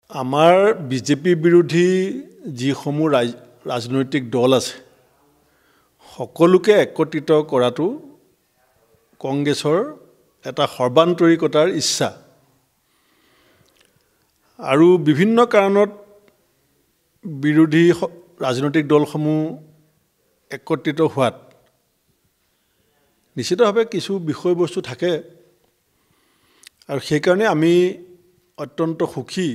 আমাৰ বিজেপি বিৰোধী যিসমূহ ৰাজনৈতিক দল আছে সকলোকে একত্ৰিত কৰাটো কংগ্ৰেছৰ এটা সৰ্বান্তৰিকতাৰ ইচ্ছা আৰু বিভিন্ন কাৰণত বিৰোধী ৰাজনৈতিক দলসমূহ একত্ৰিত হোৱাত নিশ্চিতভাৱে কিছু বিষয়বস্তু থাকে আৰু সেইকাৰণে আমি অত্যন্ত সুখী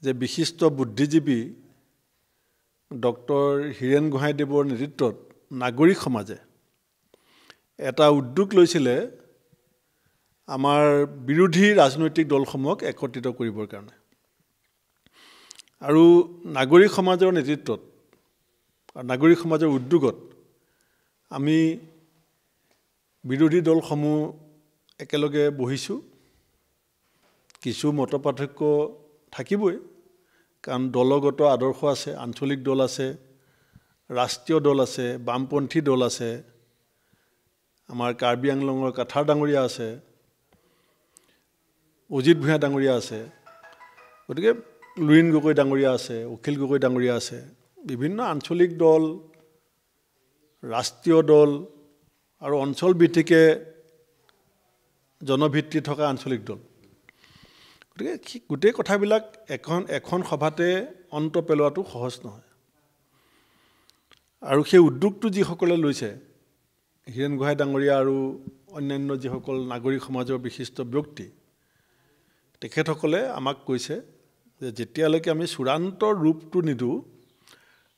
যে বিশিষ্ট বুদ্ধিজীৱী ডক্টৰ হীৰেন গোহাঁইদেৱৰ নেতৃত্বত নাগৰিক সমাজে এটা উদ্যোগ লৈছিলে আমাৰ বিৰোধী ৰাজনৈতিক দলসমূহক একত্ৰিত কৰিবৰ কাৰণে আৰু নাগৰিক সমাজৰ নেতৃত্বত আৰু নাগৰিক সমাজৰ উদ্যোগত আমি বিৰোধী দলসমূহ একেলগে বহিছোঁ কিছু মতপাৰ্থক্য থাকিবই কাৰণ দলগত আদৰ্শ আছে আঞ্চলিক দল আছে ৰাষ্ট্ৰীয় দল আছে বামপন্থী দল আছে আমাৰ কাৰ্বি আংলঙৰ কাঠাৰ ডাঙৰীয়া আছে অজিত ভূঞা ডাঙৰীয়া আছে গতিকে লুৰিণ গগৈ ডাঙৰীয়া আছে অখিল গগৈ ডাঙৰীয়া আছে বিভিন্ন আঞ্চলিক দল ৰাষ্ট্ৰীয় দল আৰু অঞ্চল ভিত্তিকে জনভিত্তি থকা আঞ্চলিক দল গতিকে গোটেই কথাবিলাক এখন সভাতে অন্ত পেলোৱাটো সহজ নহয় আৰু সেই উদ্যোগটো যিসকলে লৈছে হীৰেন গোহাঁই ডাঙৰীয়া আৰু অন্যান্য যিসকল নাগৰিক সমাজৰ বিশিষ্ট ব্যক্তি তেখেতসকলে আমাক কৈছে যে যেতিয়ালৈকে আমি চূড়ান্ত ৰূপটো নিদিওঁ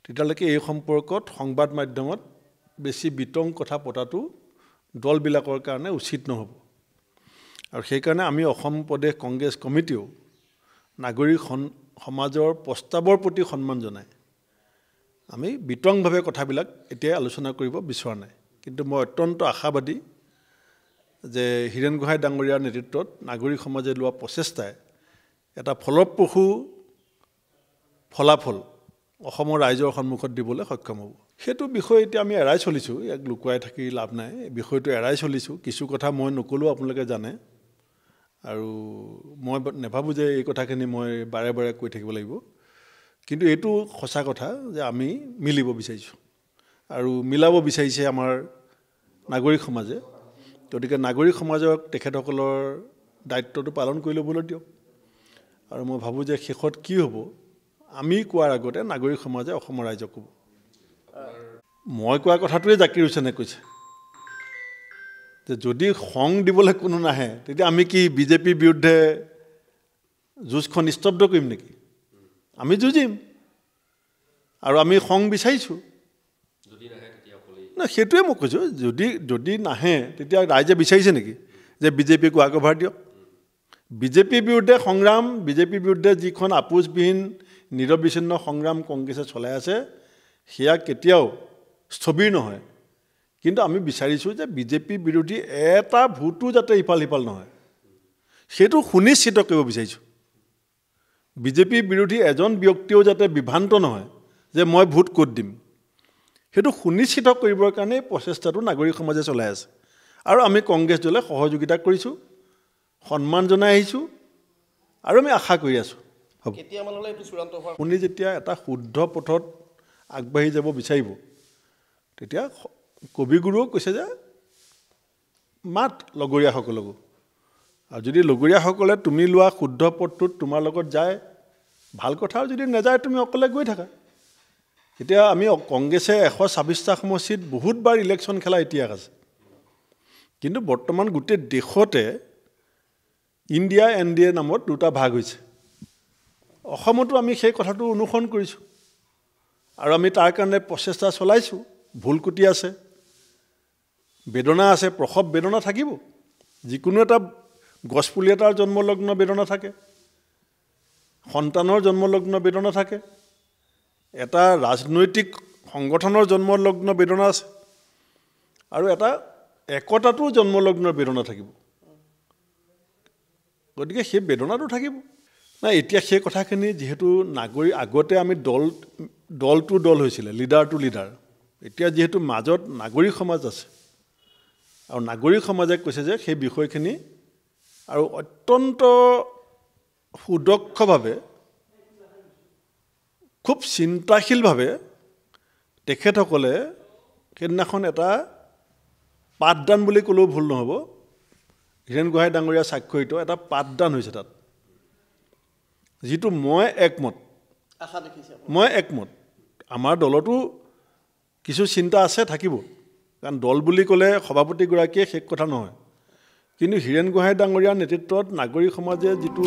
তেতিয়ালৈকে এই সম্পৰ্কত সংবাদ মাধ্যমত বেছি বিতং কথা পতাটো দলবিলাকৰ কাৰণে উচিত নহ'ব আৰু সেইকাৰণে আমি অসম প্ৰদেশ কংগ্ৰেছ কমিটিও নাগৰিক সমাজৰ প্ৰস্তাৱৰ প্ৰতি সন্মান জনাই আমি বিতংভাৱে কথাবিলাক এতিয়া আলোচনা কৰিব বিচৰা নাই কিন্তু মই অত্যন্ত আশাবাদী যে হীৰেন গোহাঁই ডাঙৰীয়াৰ নেতৃত্বত নাগৰিক সমাজে লোৱা প্ৰচেষ্টাই এটা ফলপ্ৰসূ ফলাফল অসমৰ ৰাইজৰ সন্মুখত দিবলৈ সক্ষম হ'ব সেইটো বিষয় এতিয়া আমি এৰাই চলিছোঁ ইয়াক লুকুৱাই থাকি লাভ নাই এই বিষয়টো এৰাই চলিছোঁ কিছু কথা মই নকলেও আপোনালোকে জানে আৰু মই নেভাবোঁ যে এই কথাখিনি মই বাৰে বাৰে কৈ থাকিব লাগিব কিন্তু এইটো সঁচা কথা যে আমি মিলিব বিচাৰিছোঁ আৰু মিলাব বিচাৰিছে আমাৰ নাগৰিক সমাজে গতিকে নাগৰিক সমাজক তেখেতসকলৰ দায়িত্বটো পালন কৰি ল'বলৈ দিয়ক আৰু মই ভাবোঁ যে শেষত কি হ'ব আমি কোৱাৰ আগতে নাগৰিক সমাজে অসমৰ ৰাইজক ক'ব মই কোৱা কথাটোৱে জাকিৰ হুছেইনে কৈছে যে যদি খং দিবলৈ কোনো নাহে তেতিয়া আমি কি বিজেপিৰ বিৰুদ্ধে যুঁজখন স্তব্ধ কৰিম নেকি আমি যুঁজিম আৰু আমি খং বিচাৰিছোঁ না সেইটোৱে মই কৈছোঁ যদি নাহে তেতিয়া ৰাইজে বিচাৰিছে নেকি যে বিজেপিক ৱাকঅভাৰ দিয়ক বিজেপিৰ বিৰুদ্ধে সংগ্ৰাম বিজেপিৰ বিৰুদ্ধে যিখন আপোচবিহীন নিৰবিচ্ছিন্ন সংগ্ৰাম কংগ্ৰেছে চলাই আছে সেয়া কেতিয়াও স্থবিৰ নহয় কিন্তু আমি বিচাৰিছোঁ যে বিজেপি বিৰোধী এটা ভোটো যাতে ইফাল সিফাল নহয় সেইটো সুনিশ্চিত কৰিব বিচাৰিছোঁ বিজেপি বিৰোধী এজন ব্যক্তিও যাতে বিভ্ৰান্ত নহয় যে মই ভোট ক'ত দিম সেইটো সুনিশ্চিত কৰিবৰ কাৰণে প্ৰচেষ্টাটো নাগৰিক সমাজে চলাই আছে আৰু আমি কংগ্ৰেছ দলে সহযোগিতা কৰিছোঁ সন্মান জনাই আহিছোঁ আৰু আমি আশা কৰি আছোঁ হ'ব কেতিয়ামানলৈ এইটো চূড়ান্ত হোৱাৰ আপুনি যেতিয়া এটা শুদ্ধ পথত আগবাঢ়ি যাব বিচাৰিব তেতিয়া কবিগুৰুও কৈছে যে মাত লগৰীয়াসকলকো আৰু যদি লগৰীয়াসকলে তুমি লোৱা শুদ্ধ পথটোত তোমাৰ লগত যায় ভাল কথা আৰু যদি নাযায় তুমি অকলে গৈ থাকা এতিয়া আমি কংগ্ৰেছে 126টা সমষ্টিত বহুতবাৰ ইলেকশ্যন খেলা ইতিহাস আছে কিন্তু বৰ্তমান গোটেই দেশতে ইণ্ডিয়া NDA নামত দুটা ভাগ হৈছে অসমতো আমি সেই কথাটো অনুসৰণ কৰিছোঁ আৰু আমি তাৰ কাৰণে প্ৰচেষ্টা চলাইছোঁ ভুল কুটি আছে বেদনা আছে প্ৰসৱ বেদনা থাকিব যিকোনো এটা গছপুলি এটাৰ জন্মলগ্ন বেদনা থাকে সন্তানৰ জন্মলগ্ন বেদনা থাকে এটা ৰাজনৈতিক সংগঠনৰ জন্মলগ্ন বেদনা আছে আৰু এটা একতাটো জন্মলগ্ন বেদনা থাকিব গতিকে সেই বেদনাটো থাকিব না এতিয়া সেই কথাখিনি যেহেতু নাগৰিক আগতে আমি দল টু দল হৈছিলে লিডাৰ টু লিডাৰ এতিয়া যেহেতু মাজত নাগৰিক সমাজ আছে আৰু নাগৰিক সমাজে কৈছে যে সেই বিষয়খিনি আৰু অত্যন্ত সুদক্ষভাৱে খুব চিন্তাশীলভাৱে তেখেতসকলে সেইদিনাখন এটা পাঠদান বুলি ক'লেও ভুল নহ'ব হীৰেণ গোহাঁই ডাঙৰীয়া স্বাক্ষৰিত এটা পাঠদান হৈছে তাত যিটো মই একমত আমাৰ দলতো কিছু চিন্তা আছে থাকিব কাৰণ দল বুলি ক'লে সভাপতিগৰাকীয়ে শেষ কথা নহয় কিন্তু হীৰেণ গোহাঁই ডাঙৰীয়াৰ নেতৃত্বত নাগৰিক সমাজে যিটো